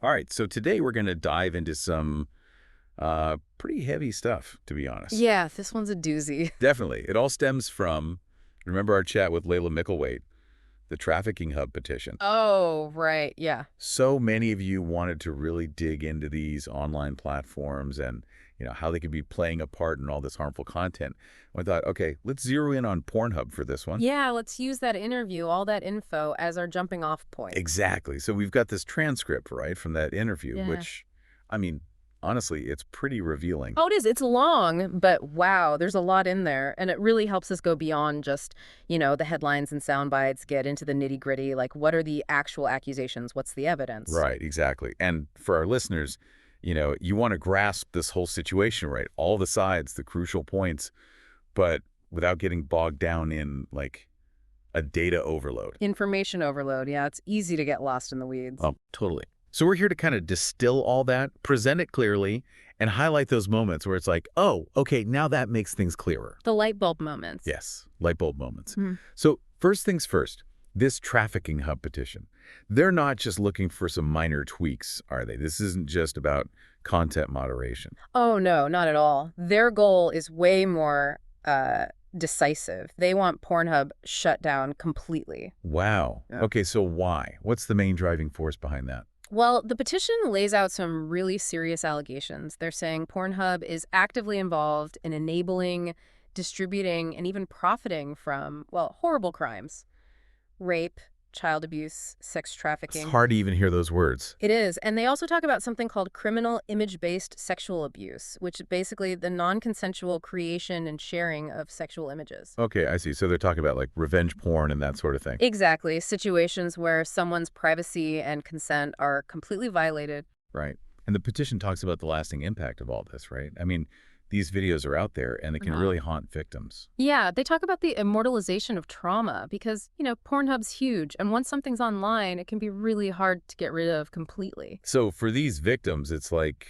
All right, so today we're going to dive into some pretty heavy stuff, to be honest. Yeah, this one's a doozy. Definitely. It all stems from, remember our chat with Layla Micklethwait, the trafficking hub petition. Oh, right. Yeah. So many of you wanted to really dig into these online platforms and, how they could be playing a part in all this harmful content. I thought, okay, let's zero in on Pornhub for this one. Yeah, let's use that interview, all that info, as our jumping off point. Exactly. So we've got this transcript, right, from that interview, Yeah. which, I mean, honestly, it's pretty revealing. Oh, it is. It's long, but wow, there's a lot in there. And it really helps us go beyond just, the headlines and sound bites, get into the nitty gritty. Like, what are the actual accusations? What's the evidence? Right, exactly. And for our listeners, you want to grasp this whole situation, right? All the sides, the crucial points, but without getting bogged down in like a data overload. Information overload. Yeah, it's easy to get lost in the weeds. Oh, totally. So we're here to kind of distill all that, present it clearly, and highlight those moments where it's like, oh, okay, now that makes things clearer. The light bulb moments. Yes, light bulb moments. Mhm. So first things first, this trafficking hub petition, they're not just looking for some minor tweaks, are they? This isn't just about content moderation. Oh, no, not at all. Their goal is way more decisive. They want Pornhub shut down completely. Wow. Yeah. Okay, so why? What's the main driving force behind that? Well, the petition lays out some really serious allegations. They're saying Pornhub is actively involved in enabling, distributing, and even profiting from, well, horrible crimes. Rape, child abuse, sex It's trafficking. hard to even hear those words. It is. And they also talk about something called criminal image-based sexual abuse, which is basically the non-consensual creation and sharing of sexual images. Okay, I see. So they're talking about like revenge porn and that sort of thing. Exactly. Situations where someone's privacy and consent are completely violated. Right. And the petition talks about the lasting impact of all this, right? I mean, these videos are out there and they can really haunt victims. Yeah, they talk about the immortalization of trauma because, Pornhub's huge. And once something's online, it can be really hard to get rid of completely. So for these victims, it's like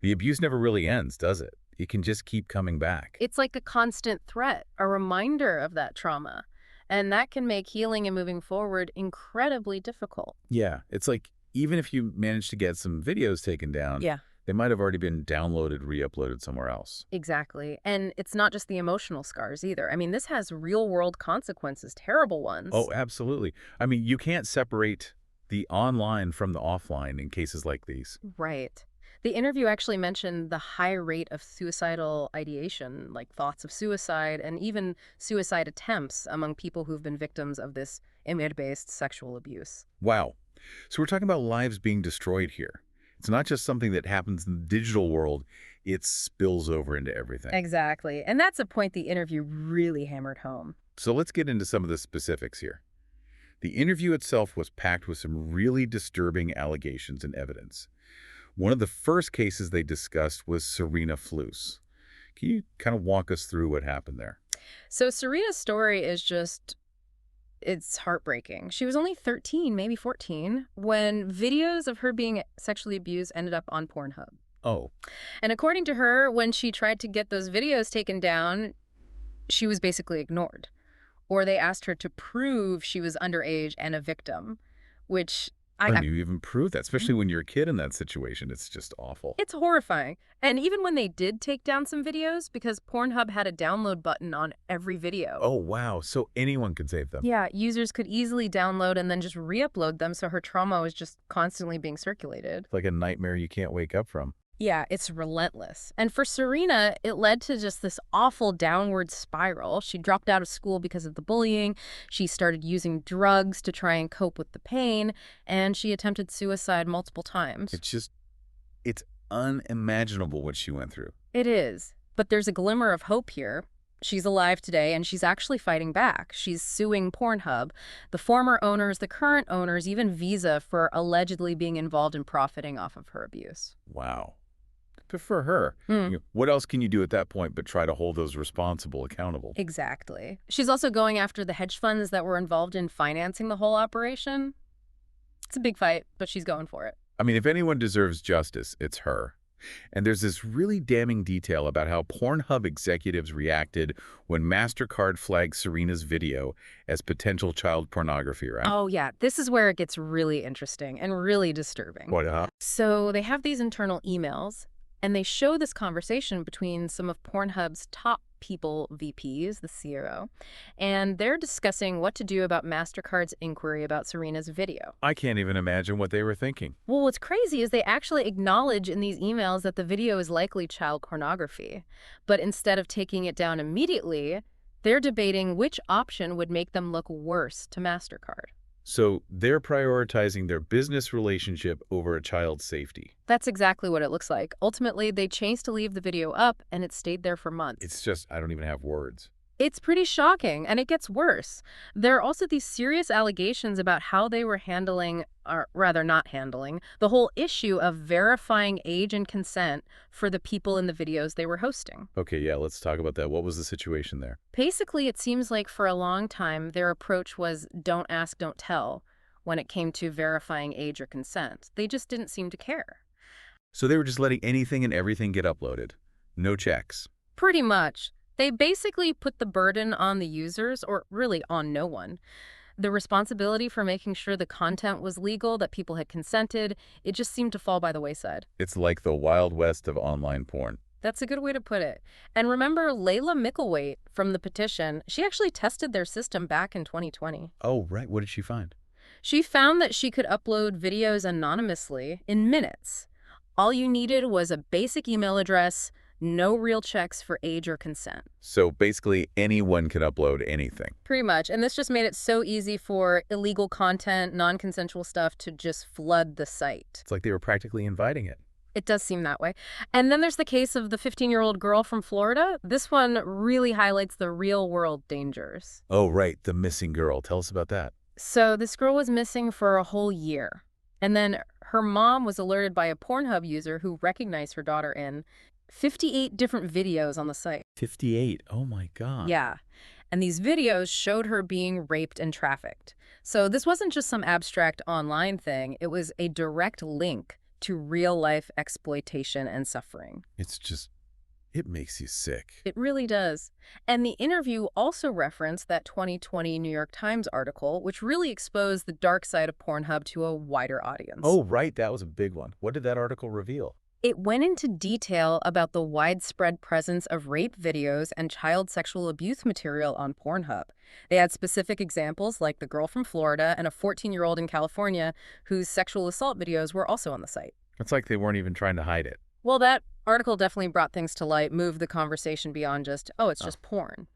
the abuse never really ends, does it? It can just keep coming back. It's like a constant threat, a reminder of that trauma. And that can make healing and moving forward incredibly difficult. Yeah, it's like even if you manage to get some videos taken down, Yeah. they might have already been downloaded, re-uploaded somewhere else. Exactly. And it's not just the emotional scars either. I mean, this has real-world consequences, terrible ones. Oh, absolutely. I mean, you can't separate the online from the offline in cases like these. Right. The interview actually mentioned the high rate of suicidal ideation, like thoughts of suicide and even suicide attempts among people who've been victims of this image-based sexual abuse. Wow. So we're talking about lives being destroyed here. It's not just something that happens in the digital world, it spills over into everything. Exactly. And that's a point the interview really hammered home. So let's get into some of the specifics here. The interview itself was packed with some really disturbing allegations and evidence. One of the first cases they discussed was Serena Fluce. Can you kind of walk us through what happened there? So Serena's story is it's heartbreaking. She was only 13, maybe 14, when videos of her being sexually abused ended up on Pornhub. Oh, And according to her, when she tried to get those videos taken down, she was basically ignored. Or they asked her to prove she was underage and a victim, which how do you even prove that? Especially when you're a kid in that situation, it's just awful. it's horrifying. And even when they did take down some videos, because Pornhub had a download button on every video. Oh, wow. So anyone could save them. Yeah, users could easily download and then just re-upload them, so her trauma was just constantly being circulated. It's like a nightmare you can't wake up from. Yeah, it's relentless. And for Serena, it led to just this awful downward spiral. She dropped out of school because of the bullying. She started using drugs to try and cope with the pain. And she attempted suicide multiple times. It's unimaginable what she went through. It is. But there's a glimmer of hope here. She's alive today, and she's actually fighting back. She's suing Pornhub, the former owners, the current owners, even Visa, for allegedly being involved in profiting off of her abuse. Wow. Good for her. What else can you do at that point but try to hold those responsible accountable? Exactly. She's also going after the hedge funds that were involved in financing the whole operation. It's a big fight, but she's going for it. I mean, if anyone deserves justice, it's her. And there's this really damning detail about how Pornhub executives reacted when MasterCard flagged Serena's video as potential child pornography, right? Oh, yeah. This is where it gets really interesting and really disturbing. What, So they have these internal emails, and they show this conversation between some of Pornhub's top people, VPs, the CRO, and they're discussing what to do about MasterCard's inquiry about Serena's video. I can't even imagine what they were thinking. Well, what's crazy is they actually acknowledge in these emails that the video is likely child pornography. But instead of taking it down immediately, they're debating which option would make them look worse to MasterCard. So they're prioritizing their business relationship over a child's safety. That's exactly what it looks like. Ultimately, they chose to leave the video up, and it stayed there for months. It's just, I don't even have words. It's pretty shocking, and it gets worse. There are also these serious allegations about how they were handling, or rather not handling, the whole issue of verifying age and consent for the people in the videos they were hosting. Okay, yeah, let's talk about that. What was the situation there? Basically, it seems like for a long time, their approach was don't ask, don't tell when it came to verifying age or consent. They just didn't seem to care. So they were just letting anything and everything get uploaded. No checks. Pretty much. They basically put the burden on the users, or really on no one. The responsibility for making sure the content was legal, that people had consented, it just seemed to fall by the wayside. It's like the Wild West of online porn. That's a good way to put it. And remember Layla Micklethwait from the petition, she actually tested their system back in 2020. Oh, right. What did she find? She found that she could upload videos anonymously in minutes. All you needed was a basic email address, no real checks for age or consent. So basically anyone can upload anything. Pretty much. And this just made it so easy for illegal content, non-consensual stuff to just flood the site. It's like they were practically inviting it. It does seem that way. And then there's the case of the 15-year-old girl from Florida. This one really highlights the real-world dangers. Oh, right. The missing girl. Tell us about that. So this girl was missing for a whole year. And then her mom was alerted by a Pornhub user who recognized her daughter in 58 different videos on the site. 58. Oh, my God. Yeah. And these videos showed her being raped and trafficked. So this wasn't just some abstract online thing. It was a direct link to real-life exploitation and suffering. It's just, it makes you sick. It really does. And the interview also referenced that 2020 New York Times article, which really exposed the dark side of Pornhub to a wider audience. Oh, right. That was a big one. What did that article reveal? It went into detail about the widespread presence of rape videos and child sexual abuse material on Pornhub. They had specific examples like the girl from Florida and a 14-year-old in California whose sexual assault videos were also on the site. It's like they weren't even trying to hide it. Well, that article definitely brought things to light, moved the conversation beyond just, oh, it's just porn.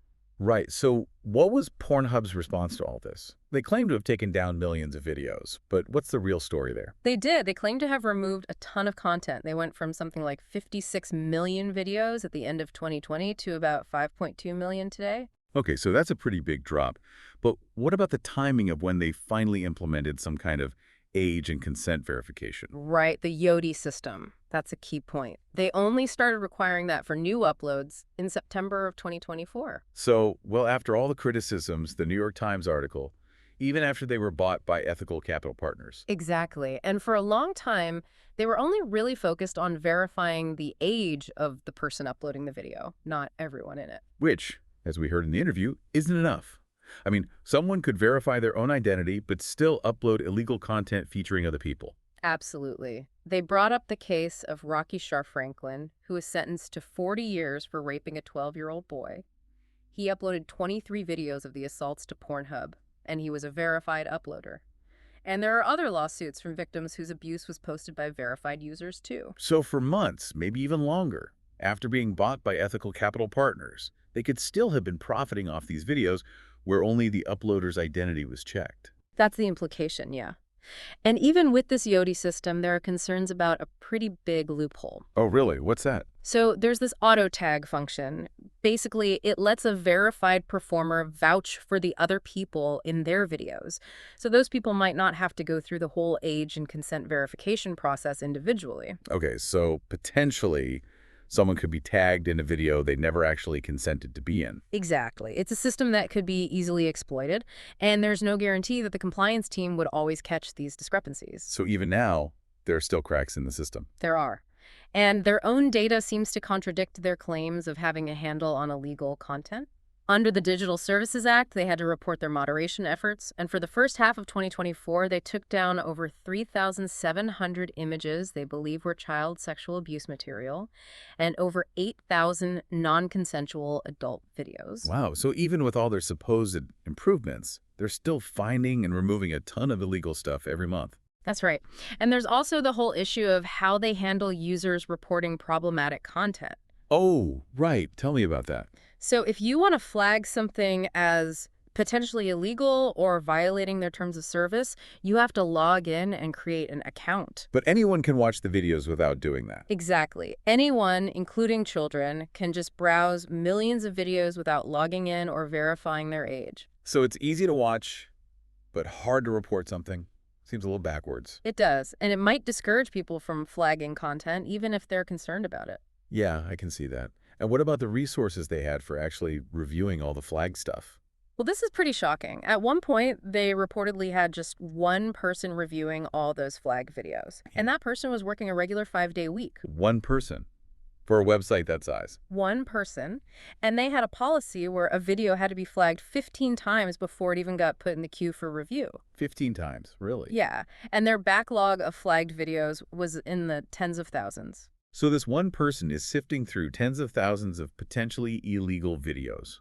Right. So what was Pornhub's response to all this? They claim to have taken down millions of videos, but what's the real story there? They did. They claim to have removed a ton of content. They went from something like 56 million videos at the end of 2020 to about 5.2 million today. Okay, so that's a pretty big drop. But what about the timing of when they finally implemented some kind of age and consent verification? Right, the Yodi system. That's a key point. They only started requiring that for new uploads in September of 2024. So, well, after all the criticisms, the New York Times article, even after they were bought by ethical capital partners. Exactly. And for a long time, they were only really focused on verifying the age of the person uploading the video, not everyone in it. Which, as we heard in the interview, isn't enough. I mean, someone could verify their own identity, but still upload illegal content featuring other people. Absolutely. They brought up the case of Rocky Shar Franklin, who was sentenced to 40 years for raping a 12-year-old boy. He uploaded 23 videos of the assaults to Pornhub, and he was a verified uploader. And there are other lawsuits from victims whose abuse was posted by verified users, too. So for months, maybe even longer, after being bought by ethical capital partners, they could still have been profiting off these videos where only the uploader's identity was checked. That's the implication, yeah. And even with this Yodi system, there are concerns about a pretty big loophole. Oh, really? What's that? So there's this auto tag function. Basically, it lets a verified performer vouch for the other people in their videos. So those people might not have to go through the whole age and consent verification process individually. Okay, so potentially someone could be tagged in a video they never actually consented to be in. Exactly. It's a system that could be easily exploited, and there's no guarantee that the compliance team would always catch these discrepancies. So even now, there are still cracks in the system. There are. And their own data seems to contradict their claims of having a handle on illegal content. Under the Digital Services Act, they had to report their moderation efforts, and for the first half of 2024, they took down over 3,700 images they believe were child sexual abuse material, and over 8,000 non-consensual adult videos. Wow, so even with all their supposed improvements, they're still finding and removing a ton of illegal stuff every month. That's right. And there's also the whole issue of how they handle users reporting problematic content. Oh, right. Tell me about that. So if you want to flag something as potentially illegal or violating their terms of service, you have to log in and create an account. But anyone can watch the videos without doing that. Exactly. Anyone, including children, can just browse millions of videos without logging in or verifying their age. So it's easy to watch, but hard to report something. Seems a little backwards. It does, and it might discourage people from flagging content, even if they're concerned about it. Yeah, I can see that. And what about the resources they had for actually reviewing all the flag stuff? Well, this is pretty shocking. At one point, they reportedly had just one person reviewing all those flag videos. And that person was working a regular 5-day week. One person for a website that size. One person. And they had a policy where a video had to be flagged 15 times before it even got put in the queue for review. 15 times, really? Yeah. And their backlog of flagged videos was in the tens of thousands. So this one person is sifting through tens of thousands of potentially illegal videos.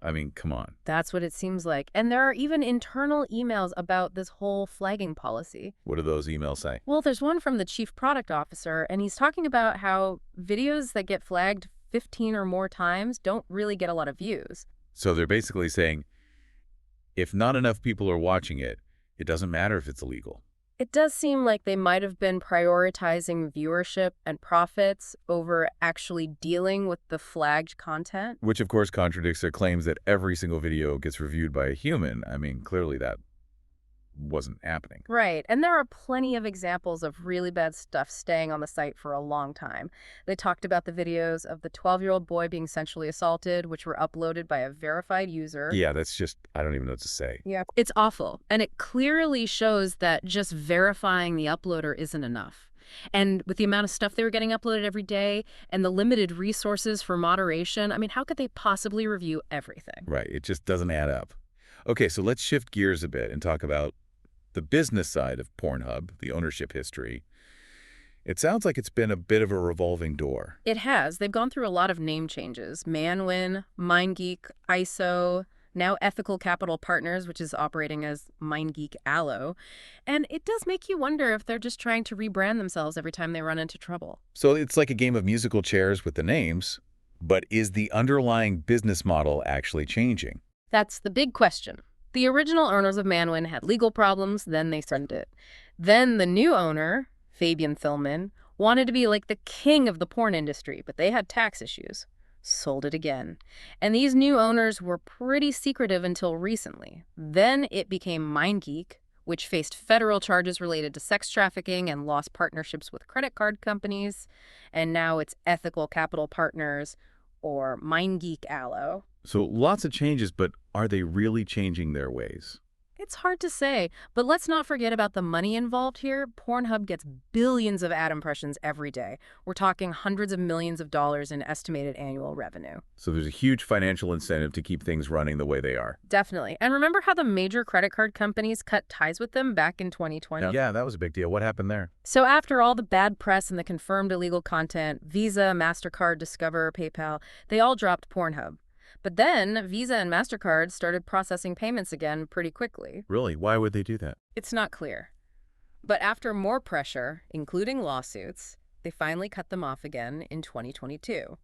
I mean, come on. That's what it seems like. And there are even internal emails about this whole flagging policy. What do those emails say? Well, there's one from the chief product officer, and he's talking about how videos that get flagged 15 or more times don't really get a lot of views. So they're basically saying, if not enough people are watching it, it doesn't matter if it's illegal. It does seem like they might have been prioritizing viewership and profits over actually dealing with the flagged content. Which, of course, contradicts their claims that every single video gets reviewed by a human. I mean, clearly that wasn't happening. Right, and there are plenty of examples of really bad stuff staying on the site for a long time. They talked about the videos of the 12-year-old boy being sexually assaulted, which were uploaded by a verified user. Yeah, that's just, I don't even know what to say. Yeah, it's awful, and it clearly shows that just verifying the uploader isn't enough. And with the amount of stuff they were getting uploaded every day and the limited resources for moderation, I mean, how could they possibly review everything? Right, it just doesn't add up. Okay, so let's shift gears a bit and talk about the business side of Pornhub, the ownership history. It sounds like it's been a bit of a revolving door. It has. They've gone through a lot of name changes. Manwin, MindGeek, ISO, now Ethical Capital Partners, which is operating as MindGeek Allo. And it does make you wonder if they're just trying to rebrand themselves every time they run into trouble. So it's like a game of musical chairs with the names, but is the underlying business model actually changing? That's the big question. The original owners of Manwin had legal problems, then they sold it. Then the new owner, Fabian Thielman, wanted to be like the king of the porn industry, but they had tax issues. Sold it again. And these new owners were pretty secretive until recently. Then it became MindGeek, which faced federal charges related to sex trafficking and lost partnerships with credit card companies. And now it's Ethical Capital Partners, or MindGeek Allo. So lots of changes, but are they really changing their ways? It's hard to say, but let's not forget about the money involved here. Pornhub gets billions of ad impressions every day. We're talking hundreds of millions of dollars in estimated annual revenue. So there's a huge financial incentive to keep things running the way they are. Definitely. And remember how the major credit card companies cut ties with them back in 2020? Yeah, that was a big deal. What happened there? So after all the bad press and the confirmed illegal content, Visa, MasterCard, Discover, PayPal, they all dropped Pornhub. But then Visa and MasterCard started processing payments again pretty quickly. Really? Why would they do that? It's not clear. But after more pressure, including lawsuits, they finally cut them off again in 2022.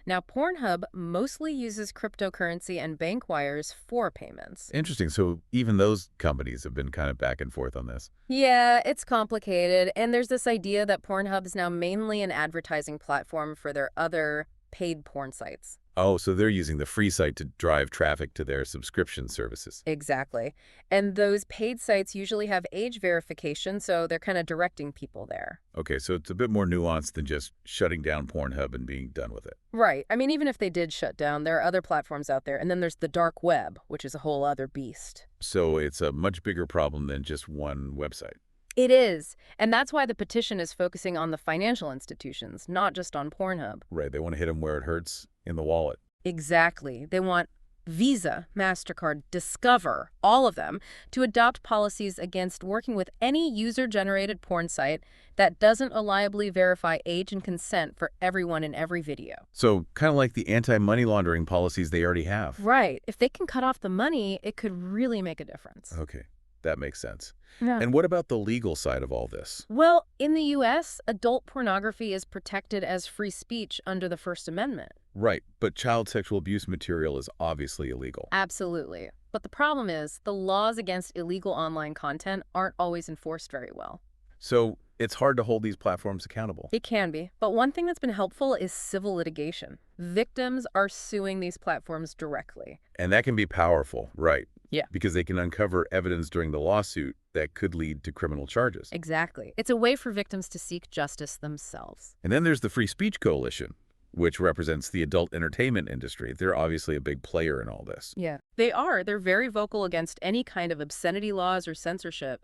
Now, Pornhub mostly uses cryptocurrency and bank wires for payments. Interesting. So even those companies have been kind of back and forth on this. Yeah, it's complicated. And there's this idea that Pornhub is now mainly an advertising platform for their other paid porn sites. Oh, so they're using the free site to drive traffic to their subscription services. Exactly. And those paid sites usually have age verification, so they're kind of directing people there. Okay, so it's a bit more nuanced than just shutting down Pornhub and being done with it. Right. I mean, even if they did shut down, there are other platforms out there. And then there's the dark web, which is a whole other beast. So it's a much bigger problem than just one website. It is. And that's why the petition is focusing on the financial institutions, not just on Pornhub. Right, they want to hit them where it hurts, in the wallet. Exactly. They want Visa, MasterCard, Discover, all of them, to adopt policies against working with any user-generated porn site that doesn't reliably verify age and consent for everyone in every video. So kind of like the anti-money laundering policies they already have. Right. If they can cut off the money, it could really make a difference. Okay, that makes sense. Yeah. And what about the legal side of all this? Well, in the U.S., adult pornography is protected as free speech under the First Amendment. Right, but child sexual abuse material is obviously illegal. Absolutely. But the problem is, the laws against illegal online content aren't always enforced very well. So it's hard to hold these platforms accountable. It can be. But one thing that's been helpful is civil litigation. Victims are suing these platforms directly. And that can be powerful, right? Yeah. Because they can uncover evidence during the lawsuit that could lead to criminal charges. Exactly. It's a way for victims to seek justice themselves. And then there's the Free Speech Coalition, which represents the adult entertainment industry. They're obviously a big player in all this. Yeah. They are. They're very vocal against any kind of obscenity laws or censorship.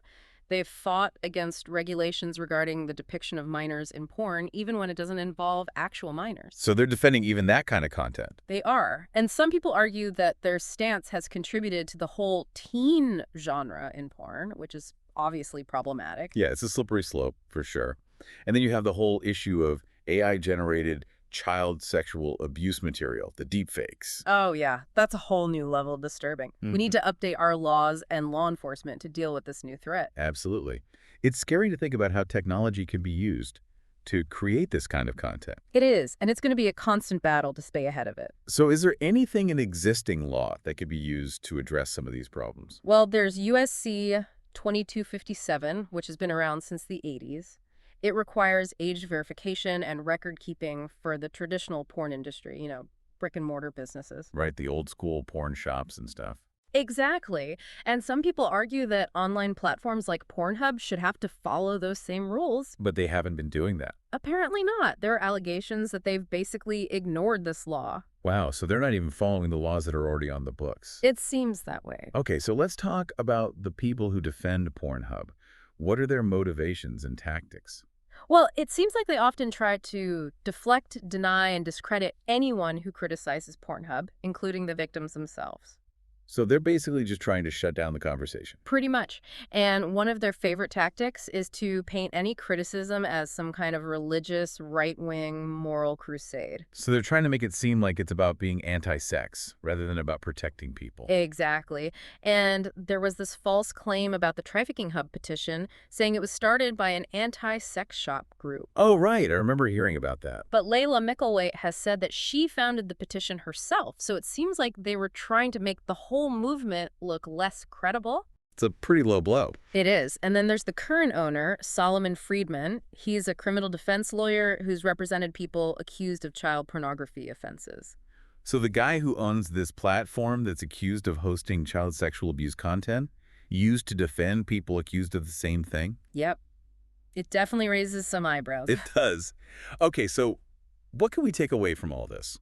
They've fought against regulations regarding the depiction of minors in porn, even when it doesn't involve actual minors. So they're defending even that kind of content. They are. And some people argue that their stance has contributed to the whole teen genre in porn, which is obviously problematic. Yeah, it's a slippery slope for sure. And then you have the whole issue of AI-generated child sexual abuse material, the deepfakes. Oh, yeah. That's a whole new level of disturbing. We need to update our laws and law enforcement to deal with this new threat. Absolutely. It's scary to think about how technology can be used to create this kind of content. It is, and it's going to be a constant battle to stay ahead of it. So is there anything in existing law that could be used to address some of these problems? Well, there's USC 2257, which has been around since the 80s. It requires age verification and record keeping for the traditional porn industry, brick and mortar businesses. Right, the old school porn shops and stuff. Exactly. And some people argue that online platforms like Pornhub should have to follow those same rules. But they haven't been doing that. Apparently not. There are allegations that they've basically ignored this law. Wow, so they're not even following the laws that are already on the books. It seems that way. Okay, so let's talk about the people who defend Pornhub. What are their motivations and tactics? Well, it seems like they often try to deflect, deny, and discredit anyone who criticizes Pornhub, including the victims themselves. So they're basically just trying to shut down the conversation. Pretty much. And one of their favorite tactics is to paint any criticism as some kind of religious, right-wing, moral crusade. So they're trying to make it seem like it's about being anti-sex rather than about protecting people. Exactly. And there was this false claim about the Trafficking Hub petition saying it was started by an anti-sex shop group. Oh, right. I remember hearing about that. But Layla Micklethwait has said that she founded the petition herself, so it seems like they were trying to make the whole movement look less credible. It's a pretty low blow. It is. And then there's the current owner, Solomon Friedman. He's a criminal defense lawyer who's represented people accused of child pornography offenses. So the guy who owns this platform that's accused of hosting child sexual abuse content used to defend people accused of the same thing? Yep. It definitely raises some eyebrows. It does. Okay, so what can we take away from all this?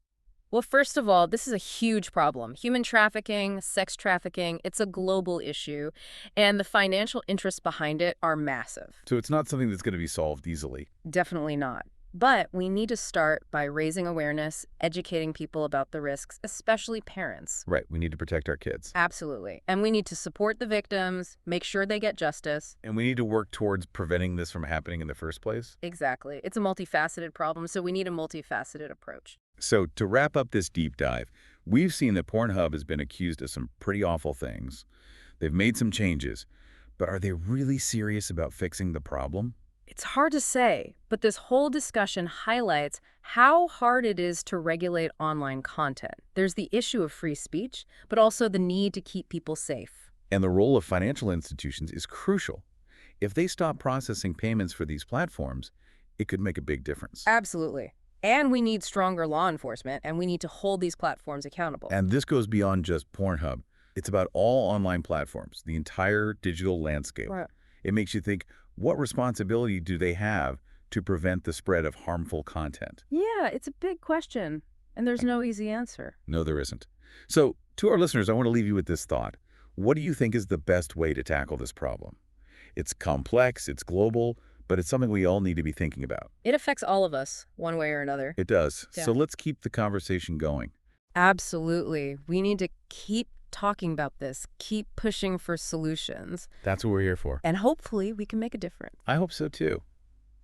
Well, first of all, this is a huge problem. Human trafficking, sex trafficking, it's a global issue, and the financial interests behind it are massive. So it's not something that's going to be solved easily. Definitely not. But we need to start by raising awareness, educating people about the risks, especially parents. Right, we need to protect our kids. Absolutely. And we need to support the victims, make sure they get justice. And we need to work towards preventing this from happening in the first place. Exactly. It's a multifaceted problem, so we need a multifaceted approach. So to wrap up this deep dive, we've seen that Pornhub has been accused of some pretty awful things. They've made some changes, but are they really serious about fixing the problem? It's hard to say, but this whole discussion highlights how hard it is to regulate online content. There's the issue of free speech, but also the need to keep people safe. And the role of financial institutions is crucial. If they stop processing payments for these platforms, it could make a big difference. Absolutely. And we need stronger law enforcement, and we need to hold these platforms accountable. And this goes beyond just Pornhub. It's about all online platforms, the entire digital landscape. Right. It makes you think, what responsibility do they have to prevent the spread of harmful content? Yeah, it's a big question, and there's no easy answer. No, there isn't. So, to our listeners, I want to leave you with this thought. What do you think is the best way to tackle this problem? It's complex, it's global, but it's something we all need to be thinking about. It affects all of us, one way or another. It does. Yeah. So let's keep the conversation going. Absolutely. We need to keep talking about this, keep pushing for solutions, That's what we're here for. and hopefully we can make a difference. I hope so too.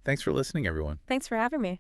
Thanks for listening, everyone. Thanks for having me.